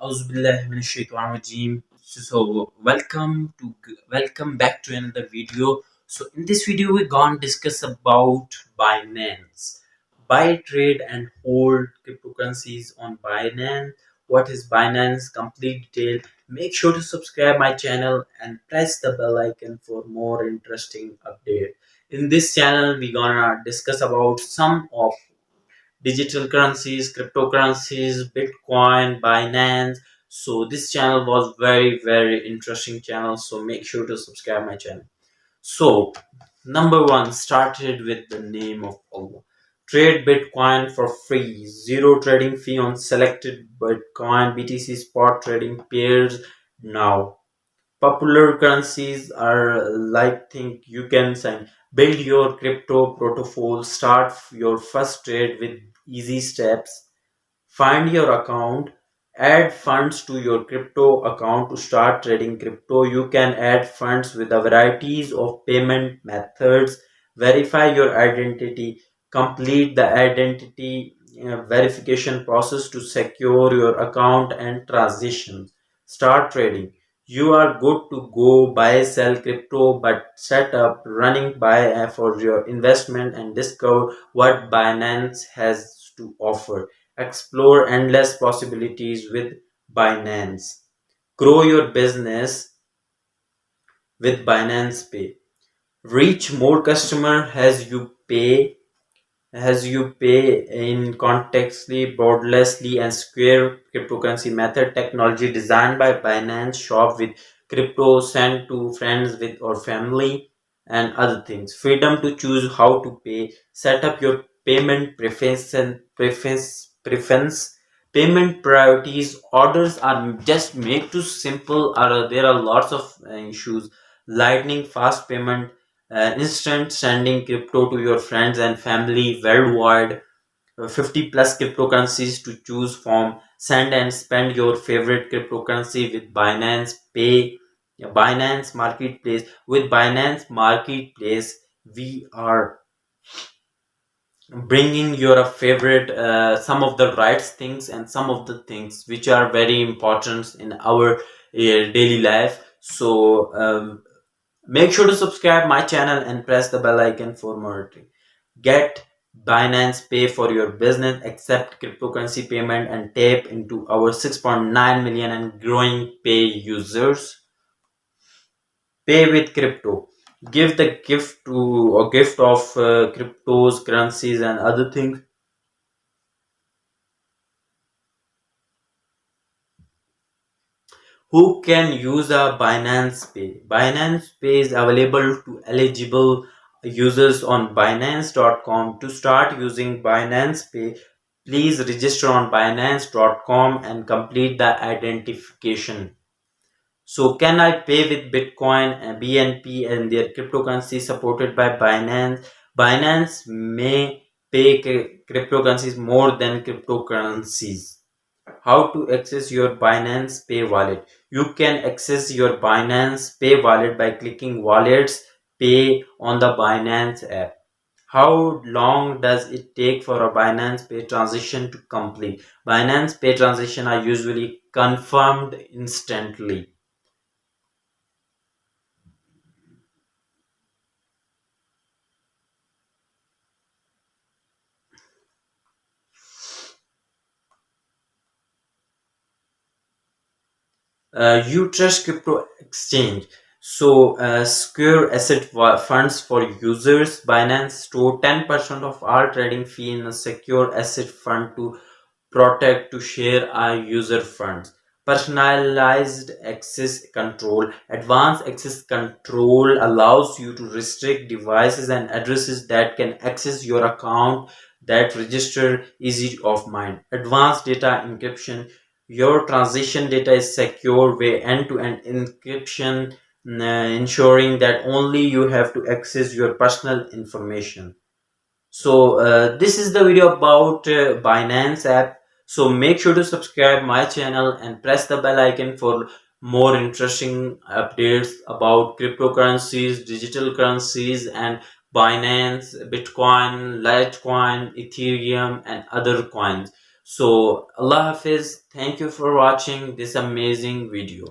Auzubillahi. So welcome back to another video. So in this video we're gonna discuss about Binance. Buy, trade and hold cryptocurrencies on Binance. What is Binance? Complete detail. Make sure to subscribe my channel and press the bell icon for more interesting update. In this channel we're gonna discuss about some of digital currencies, cryptocurrencies, Bitcoin, Binance. So this channel was very interesting channel. So make sure to subscribe my channel. So number one started with the name of Allah. Trade Bitcoin for free. Zero trading fee on selected Bitcoin BTC spot trading pairs now. Popular currencies are like think you can sign build your crypto protocol, start your first trade with easy steps, find your account, add funds to your crypto account to start trading crypto. You can add funds with a varieties of payment methods, verify your identity, complete the identity verification process to secure your account and transitions. Start trading. You are good to go buy sell crypto, but set up running buy for your investment and discover what Binance has to offer. Explore endless possibilities with Binance. Grow your business with Binance Pay. Reach more customer as you pay in contextly, borderlessly, and Square cryptocurrency method technology designed by Binance. Shop with crypto, send to friends with or family, and other things. Freedom to choose how to pay. Set up your payment preference. Payment priorities. Orders are just made too simple. Or there are lots of issues. Lightning fast payment, instant sending crypto to your friends and family worldwide, 50 plus cryptocurrencies to choose from, send and spend your favorite cryptocurrency with Binance Pay, Binance Marketplace. With Binance Marketplace, we are bringing your favorite some of the rights things and some of the things which are very important in our daily life. So make sure to subscribe my channel and press the bell icon for more. Get Binance Pay for your business, accept cryptocurrency payment and tap into our 6.9 million and growing pay users. Pay with crypto. Give the gift to a gift of cryptos, currencies and other things. Who can use a Binance Pay? Binance Pay is available to eligible users on Binance.com. To start using Binance Pay, please register on Binance.com and complete the identification. So, can I pay with Bitcoin and BNP and their cryptocurrency supported by Binance? Binance may pay cryptocurrencies more than cryptocurrencies. How to access your Binance Pay wallet? You can access your Binance Pay wallet by clicking Wallets Pay on the Binance app. How long does it take for a Binance Pay transaction to complete? Binance Pay transactions are usually confirmed instantly. You trust crypto exchange. So, Square Asset Funds for users. Binance store 10% of all trading fee in a secure asset fund to protect to share our user funds. Personalized access control. Advanced access control allows you to restrict devices and addresses that can access your account that register easy of mind. Advanced data encryption. Your transaction data is secure way end-to-end encryption, ensuring that only you have to access your personal information. So this is the video about Binance app. So make sure to subscribe my channel and press the bell icon for more interesting updates about cryptocurrencies, digital currencies, and Binance, Bitcoin, Litecoin, Ethereum, and other coins. So Allah Hafiz, thank you for watching this amazing video.